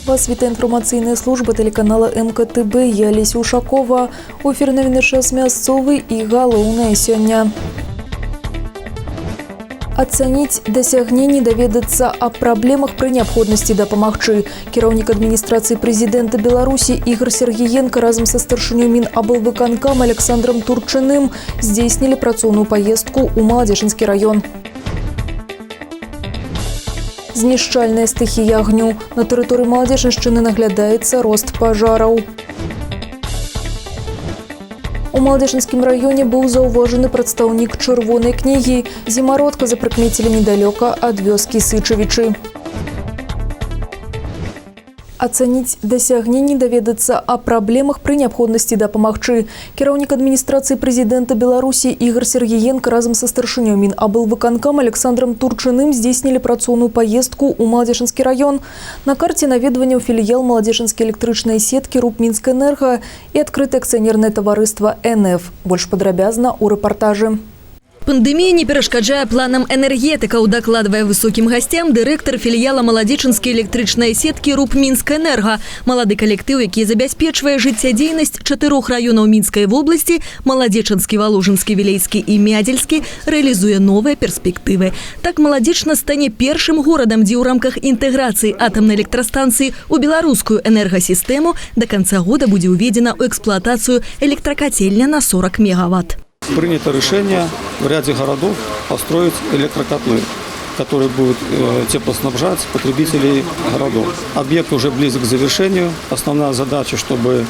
Вас вітає інформаційна служба телеканала МКТБ. Я Олеся Ушакова. У ефірі новини час мясцовий і галоўнае сёння. Ацаніць дасягненні, даведацца аб праблемах пры неабходнасці дапамагчы. Кіраўнік адміністрацыі прэзідэнта Беларусі Ігор Сергіенка разам са старшынёй Мінаблвыканкама Александром Турчыным здзейснілі працоўную паездку ў Маладзечынскі раён. Знішчальная стыхія агню. На тэрыторыі Маладзечыншчыны наглядаецца рост пажараў. У Маладзечынскім раёне быў заўважаны прадстаўнік чырвонай кнігі. Зімародка запрыкмецілі недалёка ад вёскі Сычавічы. Ацаніць дасягненні, даведацца аб праблемах пры неабходнасці дапамагчы. Кіраўнік адміністрацыі прэзідэнта Беларусі Ігор Сергіенка разам са старшынёй Мінаблвыканкама Александром Турчыным здзейснілі працоўную паездку ў Маладзечынскі раён. На карце наведванняў філіял Маладзечынскай электрычнай сеткі РУП Мінскэнерга і адкрытае акцыянернае таварыства НФ. Больш падрабязна ў рэпартажы. Пандемія не перашкаджае планам энергетыкаў, дакладвае высокім гасцям дырэктар філіяла Маладзечынскай электрычнай сеткі РУП Мінскэнерга. Малады калектыў, які забяспечвае жыццядзейнасць 4 раёнаў Мінскай вобласці – Маладзечынскі, Валужынскі, Вілейскі і Мядзельскі – рэалізуе новыя перспектывы. Так Маладзечна стане першым горадам, дзе ў рамках інтэграцыі атамнай электрастанцыі ў беларускую энергасістэму да канца года будзе ўведзена ў эксплуатацыю электракацельня на 40 мегаватт. Принято решение в ряде городов построить электрокотлы, которые будут теплоснабжать потребителей городов. Объект уже близок к завершению. Основная задача, чтобы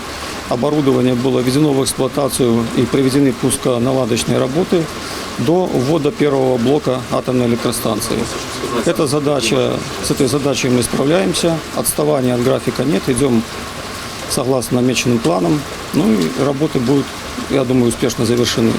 оборудование было введено в эксплуатацию и приведены пусконаладочные работы до ввода первого блока атомной электростанции. С этой задачей мы справляемся. Отставания от графика нет. Идем согласно намеченным планам. Ну и работы будут, я думаю, успешно завершены.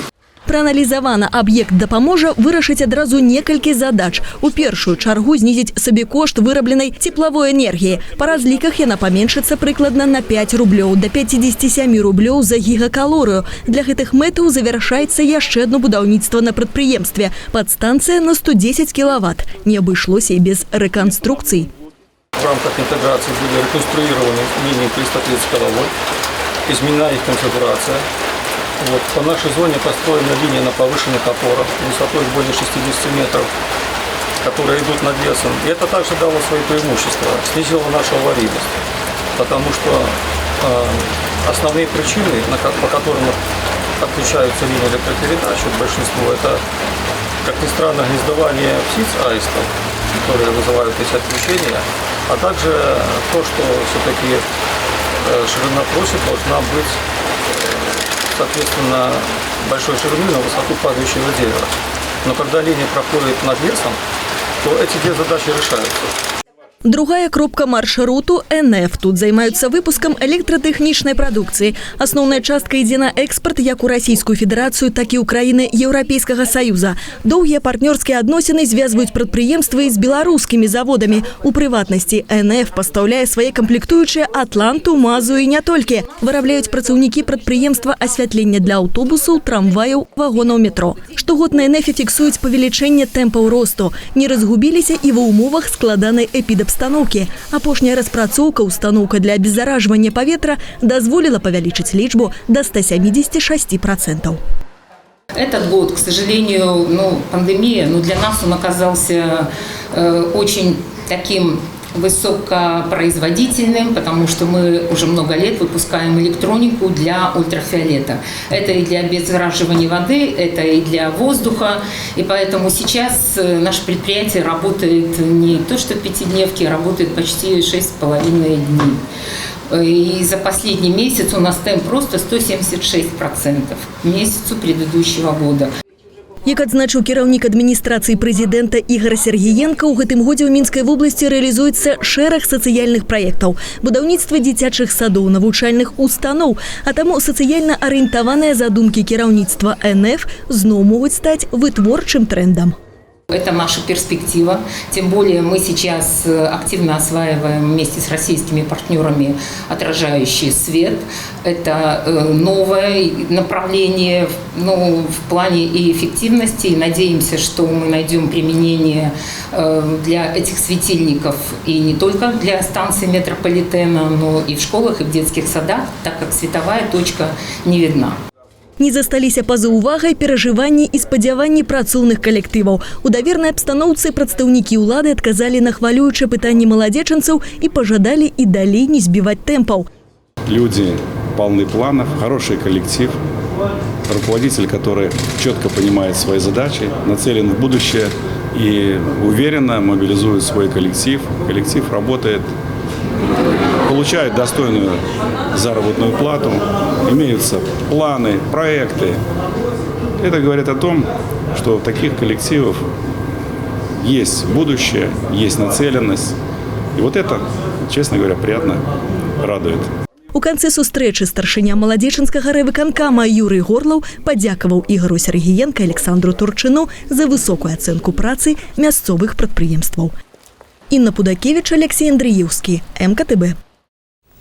Прааналізавана аб'ект дапаможа вырашыць адразу некалькі задач. У першую чаргу знізіць сабекошт вырабленай цеплавой энергіі. Па разліках яна паменшыцца прыкладна на 5 рублёў да 57 рублёў за гігакалорыю. Для гэтых мэтаў завяршаецца яшчэ одно будаўніцтва на прадпрыемстве. Падстанцыя на 110 киловатт. Не абышлося і без рэканструкцый. В рамках интеграции были реконструированы линии 330 киловатт, изменена их конфигурация. По нашей зоне построена линия на повышенных опорах высотой более 60 метров, которые идут над лесом. И это также дало свои преимущества, снизило нашу аварийность, потому что основные причины, по которым отключаются линии электропередач, большинство, это, как ни странно, гнездование птиц аистов, которые вызывают эти отключения, а также то, что все-таки ширина просек должна быть, соответственно, большой ширины на высоту падающего дерева. Но когда линия проходит над лесом, то эти две задачи решаются. Другая кропка маршруту – НФ. Тут займаюцца выпускам электратэхнічнай прадукцыі. Асноўная частка ідзе на экспорт як у Расійскую Федэрацыю, так і ў краіны Еўрапейскага Саюза. Доўгія партнёрскія адносіны звязваюць прадпрыемствы з беларускімі заводамі. У прыватнасці НФ пастаўляе свае камплектуючыя Атланту, Мазу і не толькі. Вырабляюць працаўнікі прадпрыемства асвятлення для аўтобусаў, трамваяў, вагонаў метро. Штогод на НФ фіксуюць павелічэнне тэмпаў росту. Не разгубіліся і ва ўмовах складанай эпідабстаноўкі. Апошняя распрацоўка установка для абеззаражвання паветра дазволила павялічыць лічбу до 176%. Этот год, к сожалению, пандемия, для нас он оказался очень таким высокопроизводительным, потому что мы уже много лет выпускаем электронику для ультрафиолета. Это и для обеззараживания воды, это и для воздуха. И поэтому сейчас наше предприятие работает не то что пятидневки, а работает почти 6,5 дней. И за последний месяц у нас темп просто 176% к месяцу предыдущего года. Як адзначыў кіраўнік адміністрацыі прэзідэнта Ігор Сергіенка, у гэтым годзе ў Мінскай вобласці рэалізуецца шэраг сацыяльных праектаў, будаўніцтва дзіцячых садоў, навучальных устаноў, а таму сацыяльна арыентаваныя задумкі кіраўніцтва НФ зноў могуць стаць вытворчым трэндам. Это наша перспектива. Тем более мы сейчас активно осваиваем вместе с российскими партнерами отражающий свет. Это новое направление в плане и эффективности. И надеемся, что мы найдем применение для этих светильников и не только для станций метрополитена, но и в школах, и в детских садах, так как световая точка не видна. Не засталіся па-за увагай перажыванні і спадзяванні працоўных калектываў. У давернай абстаноўцы прадстаўнікі ўлады адказалі на хвалюючыя пытанні маладзечанцаў і пажадалі і далей не збіваць тэмпаў. Люди полны планов, хороший коллектив, руководитель, который четко понимает свои задачи, нацелен в будущее и уверенно мобилизует свой коллектив. Коллектив работает, получает достойную заработную плату, имеются планы, проекты. Это говорит о том, что в таких коллективов есть будущее, есть нацеленность. И вот это, честно говоря, приятно радует. У канцы сустрэчы старшыня маладзечанскага райвыканкама Юрый Горлаў падзякаваў Ігору Сергіенка і Александру Турчыну за высокую ацэнку працы мясцовых прадпрыемстваў. Інна Пудакевич, Алексей Андріеўскі, МКТБ.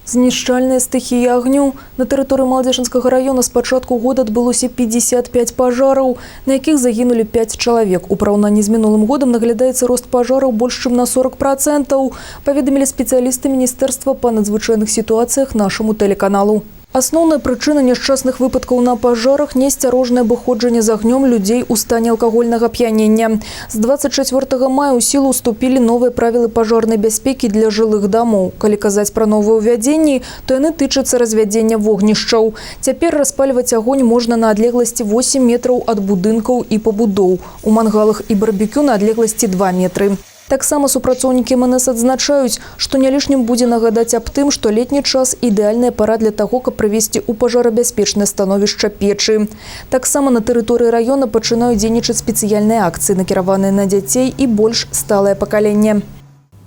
Знішчальная стыхія агню. На тэрыторыі Маладзечанскага района з пачатку года адбылося 55 пажараў, на якіх загінулі 5 чалавек. У параўнанні з мінулым годам наглядаецца рост пажараў больш чым на 40%, паведамілі спецыялісты Міністэрства па надзвычайных сітуацыях нашаму тэлеканалу. Асноўная прычына няшчасных выпадкаў на пажарах – неасцярожнае абыходжанне з агнём людзей у стане алкагольнага п'янення. З 24 мая ў сілу ўступілі новыя правілы пажарнай бяспекі для жылых дамоў. Калі казаць пра новыя ўвядзенні, то яны тычацца развядзення вогнішчаў. Цяпер распальваць агонь можна на адлегласці 8 метраў ад будынкаў і пабудоў. У мангалах і барбекю на адлегласці 2 метры. Таксама супрацоўнікі МНС адзначаюць, што не лішнім будзе нагадаць аб тым, што летні час – ідэальная пара для таго, каб прывесці ў пажарабяспечнае становішча печы. Таксама на тэрыторыі района пачынаюць дзейнічаць спецыяльныя акцыі, накіраваныя на дзяцей і больш сталае пакаленне.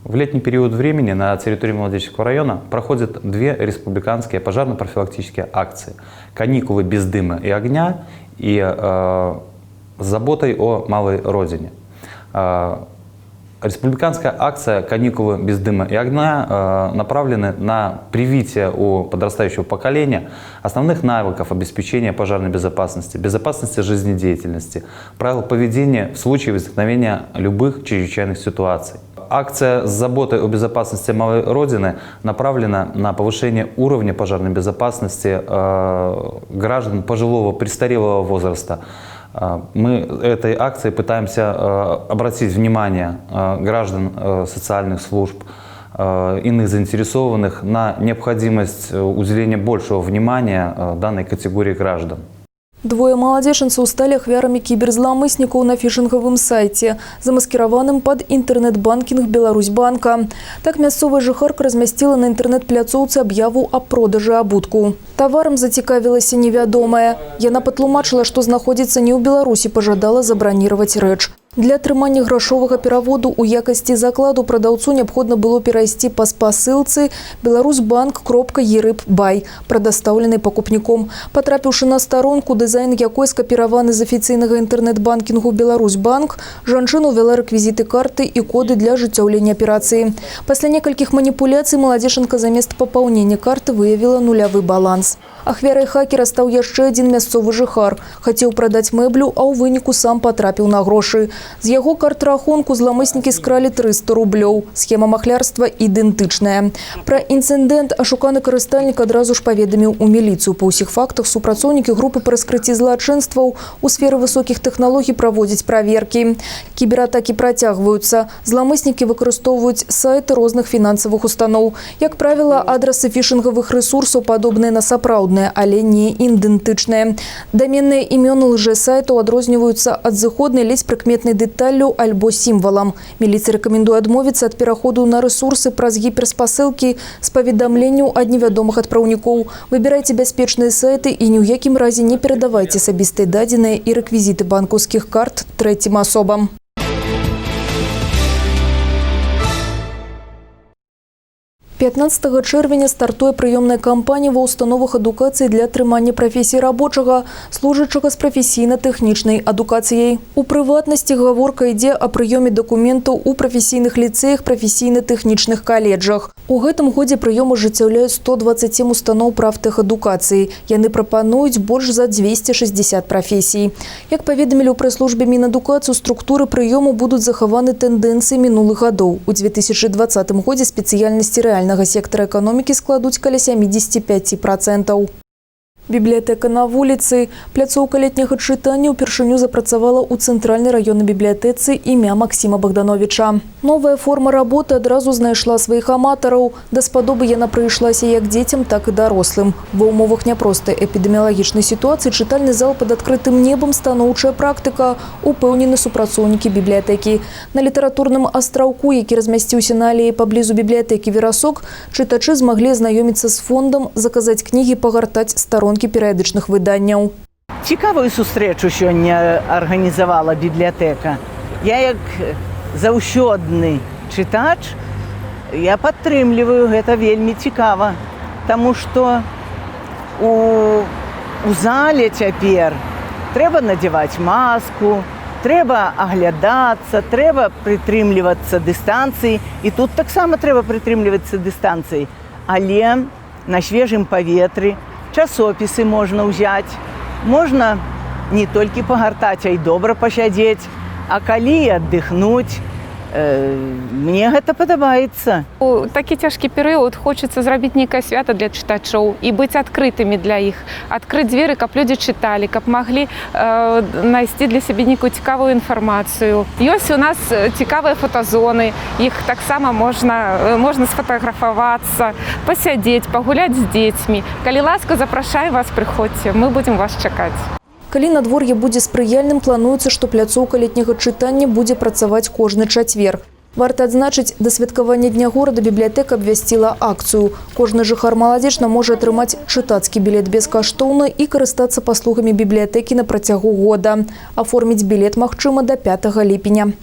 В летний период времени на территории Молодеченского района проходят две республиканские пожарно-профилактические акции. Каникулы без дыма и огня и с заботой о малой родине. Республиканская акция «Каникулы без дыма и огня» направлены на привитие у подрастающего поколения основных навыков обеспечения пожарной безопасности, безопасности жизнедеятельности, правил поведения в случае возникновения любых чрезвычайных ситуаций. Акция с заботой о безопасности малой родины направлена на повышение уровня пожарной безопасности граждан пожилого, престарелого возраста. Мы этой акцией пытаемся обратить внимание граждан социальных служб, иных заинтересованных на необходимость уделения большего внимания данной категории граждан. Двое маладзечанцаў сталі ахвярамі кіберзламыснікаў на фішынгавым сайце, замаскіраваным пад інтэрнэт-банкінг Беларусьбанка. Так мясцовая жыхарка размясціла на інтэрнэт-пляцоўцы аб'яву аб продажы абутку. Таварам зацікавілася невядомая. Яна патлумачыла, што знаходзіцца не ў Беларусі, пажадала забраніраваць рэч. Для атрымання грашовага пераводу у якасці закладу прадаўцу неабходна было перайсці па спасылцы belarusbank.erib.by, прадастаўленай пакупніком. Патрапіўшы на старонку, дызайн якой скапіраваны з афіцыйнага інтэрнэт-банкінгу Беларусьбанк, жанчына ўвяла рэквізіты карты і коды для ажыццяўлення аперацыі. Пасля некалькіх маніпуляцый маладзечанка замест папаўнення карты выявіла нулявы баланс. Ахвярай хакера стаў яшчэ адзін мясцовы жыхар. Хацеў прадаць мэблю, а ў выніку сам патрапіў на грошы. З яго карт-рахунку зламыснікі скралі 300 рублёў. Схема махлярства ідэнтычная. Пра інцыдэнт ашуканы карыстальнік адразу ж паведаміў у міліцыю. Па ўсіх фактах супрацоўнікі групы па раскрыцці злачынстваў у сферы высокіх тэхналогій праводзяць праверкі. Кібератакі працягваюцца. Зламыснікі выкарыстоўваюць сайты розных фінансавых устаноў. Як правіла, адрасы фішынгавых рэсурсаў падобныя на сапраўдныя, але не ідэнтычныя. Даменныя імёны лжэсайтаў адрозніваюцца ад зыходнай ледзь прыкметнай дэталлю альбо сімвалам. Міліцыя рэкамендуе адмовіцца ад пераходу на рэсурсы праз гіперспасылкі з паведамленняў ад невядомых адпраўнікоў. Выбірайце бяспечныя сайты і ні ў якім разе не перадавайце асабістыя дадзеныя і рэквізіты банкаўскіх карт трэцім асобам. 15 чэрвеня стартуе прыёмная кампанія ва ўстановах адукацыі для атрымання прафесіі рабочага, служачага з прафесійна-тэхнічнай адукацыяй. У прыватнасці гаворка ідзе о прыёме дакументаў у прафесійных ліцэях, прафесійна-тэхнічных каледжах. У гэтым годзе прыём ажыццяўляюць 127 устаноў прафтэхадукацыі. Яны прапануюць больш за 260 прафесій. Як паведамілі ў прэс-службе Мінадукацыі, у структуры прыёму будуць захаваны тэндэнцыі мінулых гадоў. У 2020 годзе спецыяльнасці рэальнага сектара эканомікі складуць каля 75%. Бібліятэка на вуліцы. Пляцоўка летняга чытання ўпершыню запрацавала ў цэнтральнай раённай бібліятэцы імя Максіма Богдановича. Новая форма работы адразу знайшла сваіх аматараў. Даспадобы яна прыйшлася як дзецям, так і дарослым. Ва ўмовах няпростай эпідэміялагічнай сітуацыі чытальны зал пад адкрытым небам станоўчая практыка, упэўнены супрацоўнікі бібліятэкі. На літаратурным астраўку, які размясціўся на алеі паблізу бібліятэкі «Верасок», чытачы змаглі азнаёміцца з фондам, заказаць кнігі, пагартаць старонкі перыядычных выданняў. Цікавую сустрэчу сёння арганізавала бібліятэка. Я як заўсёдны чытач, я падтрымліваю гэта вельмі цікава, таму што у зале цяпер трэба надзяваць маску, трэба аглядацца, трэба прытрымлівацца дыстанцыі, і тут таксама трэба прытрымлівацца дыстанцыі, але на свежым паветры часопісы можна ўзяць, можна не толькі пагартаць, а і добра пасядзець, а калі і аддыхнуць. Мне гэта падабаецца. У такі цяжкі перыяд хочацца зрабіць нейкае свята для чытачоў і быць адкрытымі для іх. Адкрыць дзверы, каб людзі чыталі, каб маглі знайсці для сябе нейкую цікавую інфармацыю. Ёсць у нас цікавыя фотазоны, іх таксама можна сфотаграфавацца, пасядзець, пагуляць з дзецьмі. Калі ласка, запрашаем вас, прыходзьце, мы будзем вас чакаць. Калі надвор'е будзе спрыяльным, плануецца, што пляцоўка летняга чытання будзе працаваць кожны чацвер. Варта адзначыць, да святкавання Дня горада бібліятэка абвясціла акцыю. Кожны жыхар маладзечна можа атрымаць чытацкі білет бескаштоўна і карыстацца паслугамі бібліятэкі на працягу года. Аформіць білет магчыма да 5 ліпеня.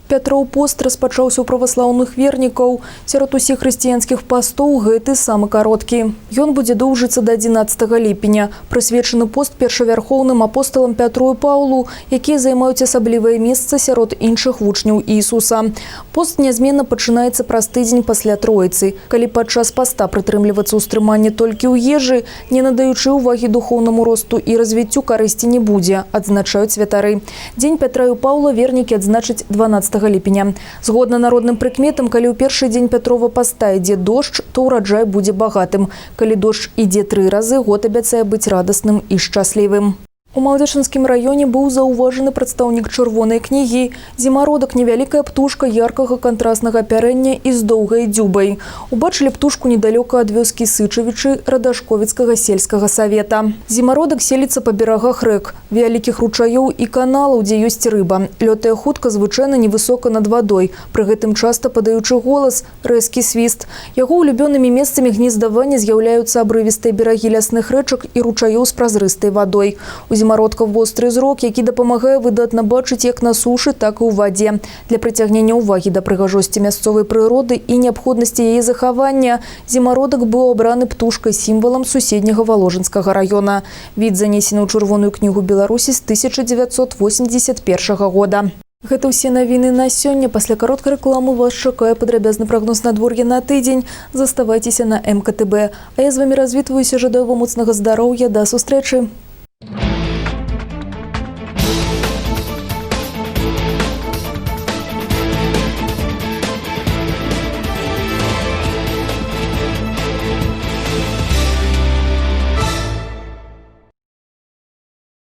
Пятроў пост распачаўся ў праваслаўных вернікаў. Сярод усіх хрысціянскіх пастоў гэты самы кароткі. Ён будзе доўжыцца да 11 ліпеня. Прысвечаны пост першавярхоўным апосталам Пятру і Паўлу, якія займаюць асаблівае месца сярод іншых вучняў Ісуса. Пост нязменна пачынаецца праз тыдзень пасля Троіцы. Калі падчас паста прытрымлівацца ўстрымання толькі ў ежы, не надаючы ўвагі духоўнаму росту і развіццю, карысці не будзе, адзначаюць святары. Дзень Пятра і Паўла вернікі адзначаць 12 ліпеня. Згодна народным прыкметам, калі ў першы дзень Пятрова паста ідзе дождж, то ўраджай будзе багатым. Калі дождж ідзе 3 разы, год абяцае быць радасным і шчаслівым. У Малодзяшынскім раёне быў заўважаны прадстаўнік чырвонай кнігі. Зімародак – невялікая птушка яркага кантрастнага апярэння і з доўгай дзюбай. Убачылі птушку недалёка ад вёскі Сычавічы Радашковіцкага сельскага савета. Зімародак селіцца па берагах рэк, вялікіх ручаёў і каналаў, дзе ёсць рыба. Лётае хутка, звычайна невысока над вадой, пры гэтым часта падаючы голас, рэзкі свіст. Яго улюбёнымі месцамі гнездавання з'яўляюцца абрывістыя берагі лясных рэчак і ручаёў з празрыстай вадой. У зімародкаў востры зрок, які дапамагае выдатна бачыць як на сушы, так і ў вадзе. Для прыцягнення ўвагі да прыгажосці мясцовай прыроды і неабходнасці яе захавання зімародак быў абраны птушкай сімвалам суседняга Валожынскага раёна. Від занесены ў Чырвоную кнігу Беларусі з 1981 года. Гэта ўсе навіны на сёння. Пасля кароткай рэкламы вас чакае падрабязны прагноз надвор'я на тыдзень. Заставайцеся на МКТБ. А я з вамі развітваюся, жадаю вам моцнага здароўя. Да сустрэчы.